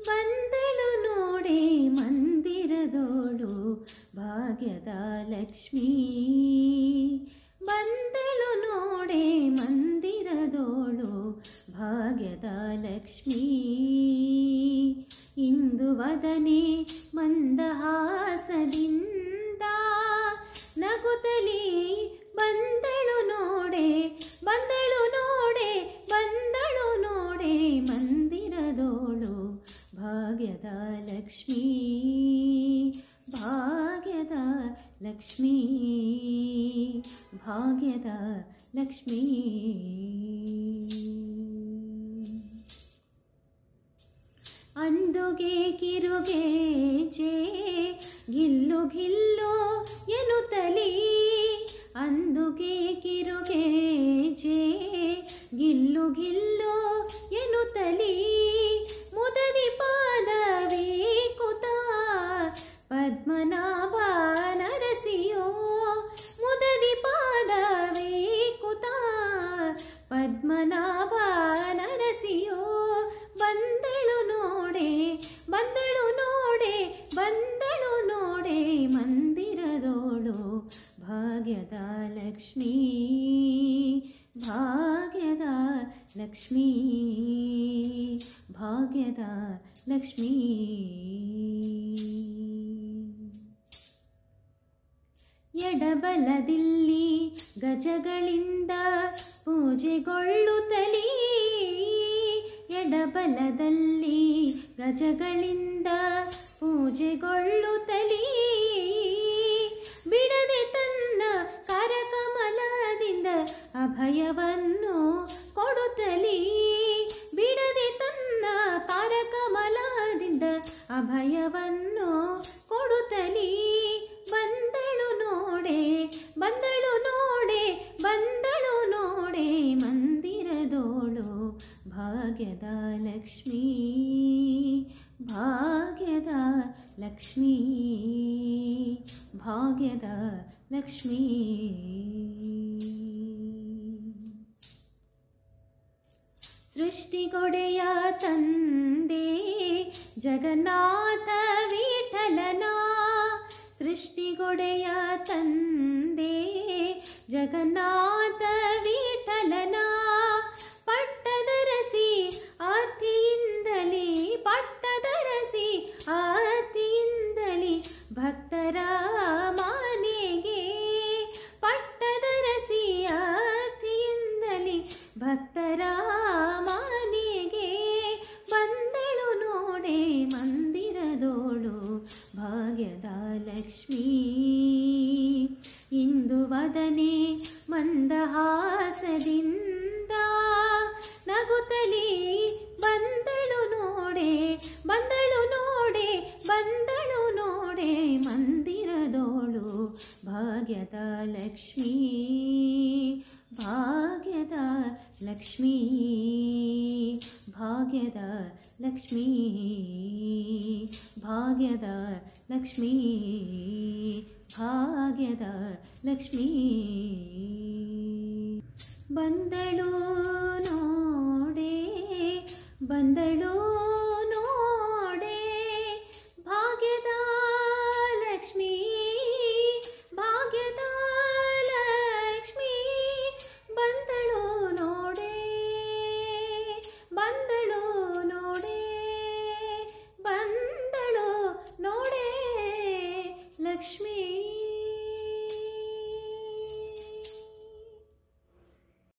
ಬಂದಳು ನೋಡೆ ಮಂದಿರದೋಳು ಭಾಗ್ಯದ ಲಕ್ಷ್ಮೀ. ಬಂದಳು ನೋಡೆ ಮಂದಿರದೋಳು ಭಾಗ್ಯದ ಲಕ್ಷ್ಮೀ. ಇಂದು ವದನೆ ಮಂದಹಾಸದಿಂದ ನಗುತ್ತಲೇ ಬಂದಳು ನೋಡೆ, ಬಂದಳು ನೋಡೆ, ಬಂದಳು ನೋಡೆ ಮಂದಿರದೋಳು ಭಾಗ್ಯದ ಲಕ್ಷ್ಮೀ. ಭಾಗ್ಯದ ಲಕ್ಷ್ಮೀ, ಭಾಗ್ಯದ ಲಕ್ಷ್ಮೀ. ಅಂದುಗೆ ಕಿರುಗೆ ಜೇ ಗಿಲ್ಲು ಗಿಲ್ಲು ಎನ್ನುತ್ತಲೀ. ಅಂದುಗೆ ಕಿರುಗೆ ಜೇ ಗಿಲ್ಲು ಗಿಲ್ಲು ಎನ್ನುತ್ತಲೀ. ಮುದದಿ ಪಾದವೇ ಕುತ ಪದ್ಮನಾಭ ನರಸಿಯೋ. ಮುದದಿ ಪಾದವೇ ಕುತ ಪದ್ಮನಾಭ ನರಸಿಯೋ. ಬಂದಳು ನೋಡೆ, ಬಂದಳು ನೋಡೆ, ಬಂದಳು ನೋಡೆ ಮಂದಿರದೋಳು ಭಾಗ್ಯದ ಲಕ್ಷ್ಮೀ. ಭಾಗ್ಯದ ಲಕ್ಷ್ಮೀ, ಭಾಗ್ಯದ ಲಕ್ಷ್ಮೀ. ಎಡಬಲದಿಲ್ಲಿ ಗಜಗಳಿಂದ ಪೂಜೆಗೊಳ್ಳುತ್ತಲೀ. ಎಡಬಲದಲ್ಲಿ ಗಜಗಳಿಂದ ಪೂಜೆಗೊಳ್ಳುತ್ತಲೀ. ಬಿಡದೆ ತನ್ನ ಕರಕಮಲದಿಂದ ಅಭಯವನ್ನು ಕೊಡುತ್ತಲೀ. ಬಿಡದೆ ತನ್ನ ಕರಕಮಲದಿಂದ ಅಭಯವನ್ನು ಕೊಡುತ್ತಲೀ. ಬಂದಳು ನೋಡೆ, ಬಂದಳು ನೋಡೆ, ಬಂದಳು ನೋಡೆ ಮಂದಿರದೋಳು ಭಾಗ್ಯದ ಲಕ್ಷ್ಮೀ. ಭಾಗ್ಯದ ಲಕ್ಷ್ಮೀ, ಭಾಗ್ಯದ ಲಕ್ಷ್ಮೀ. ಸೃಷ್ಟಿಗೊಡೆಯ ತಂದೆ ಜಗನ್ನಾಥ ವಿಠಲನ. ಸೃಷ್ಟಿಗೊಡೆಯ ತಂದೆ ಜಗನ್ನಾಥ ವಿಠಲನ. ಪಟ್ಟದರಸಿ ಆರ್ತಿಯಿಂದಲೇ, ಪಟ್ಟದರಸಿ ಆರ್ತಿಯಿಂದಲೇ ಭಕ್ತರ ಮನೆಗೆ. ಪಟ್ಟದರಸಿ ಆರ್ತಿಯಿಂದಲೇ ಭಕ್ತರ ಮನೆಗೆ. ಬಂದಳು ನೋಡೆ ಮಂದಿರದೋಳು ಭಾಗ್ಯದ ಲಕ್ಷ್ಮೀ. ಇಂದು ವದನೆ ಮಂದಹಾಸದಿಂದ ನಗುತ್ತಲೇ ಬಂದಳು ನೋಡೆ, ಬಂದಳು ನೋಡೆ, ಬಂದಳು ನೋಡೆ ಮಂದಿರದೋಳು ಭಾಗ್ಯದ ಲಕ್ಷ್ಮೀ. ಭಾಗ್ಯದ ಲಕ್ಷ್ಮೀ, ಭಾಗ್ಯದ ಲಕ್ಷ್ಮೀ, ಭಾಗ್ಯದ ಲಕ್ಷ್ಮೀ, ಭಾಗ್ಯದ ಲಕ್ಷ್ಮೀ. ಬಂದಳು ನೋಡೆ, ಬಂದಳು